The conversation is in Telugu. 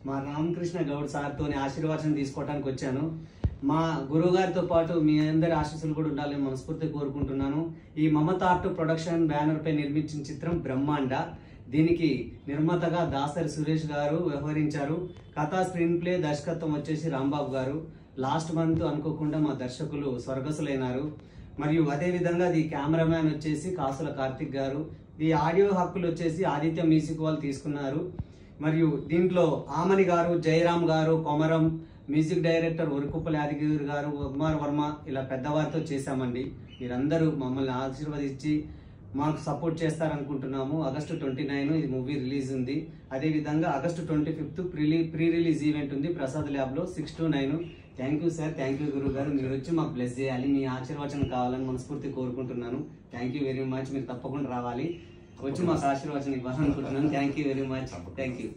మా రామకృష్ణ గౌడ్ సార్తో ఆశీర్వాదం తీసుకోవడానికి వచ్చాను. మా గురువు గారితో పాటు మీ అందరి ఆశీస్సులు కూడా ఉండాలని మనస్ఫూర్తిగా కోరుకుంటున్నాను. ఈ మమత ఆర్ట్ ప్రొడక్షన్ బ్యానర్ పై నిర్మించిన చిత్రం బ్రహ్మాండ. దీనికి నిర్మాతగా దాసరి సురేష్ గారు వ్యవహరించారు. కథా స్క్రీన్ ప్లే దర్శకత్వం వచ్చేసి రాంబాబు గారు. లాస్ట్ మంత్ అనుకోకుండా మా దర్శకులు స్వర్గసులైనారు. మరియు అదే విధంగా ఈ కెమెరామ్యాన్ వచ్చేసి కాసుల కార్తిక్ గారు. ఈ ఆడియో హక్కులు వచ్చేసి ఆదిత్య మ్యూజిక్ వాళ్ళు తీసుకున్నారు. మరియు దీంట్లో ఆమని గారు, జయరామ్ గారు, కొమరం, మ్యూజిక్ డైరెక్టర్ ఉరుకుప్పల యాదగిరి గారు, కుమార్ వర్మ ఇలా పెద్దవారితో చేశామండి. మీరందరూ మమ్మల్ని ఆశీర్వదించి మాకు సపోర్ట్ చేస్తారనుకుంటున్నాము. ఆగస్టు 29 ఈ మూవీ రిలీజ్ ఉంది. అదేవిధంగా ఆగస్టు 25 ప్రీ రిలీజ్ ఈవెంట్ ఉంది ప్రసాద్ ల్యాబ్ లో 6 to 9. Thank you sir, thank you గురువు గారు. మీరు వచ్చి మాకు బ్లెస్ చేయాలి, మీ ఆశీర్వచనం కావాలని మనస్ఫూర్తి కోరుకుంటున్నాను. Thank you very much. మీరు తప్పకుండా రావాలి, వచ్చి మాకు ఆశీర్వచనం ఇవ్వాలనుకుంటున్నాను. Thank you very much. Thank you.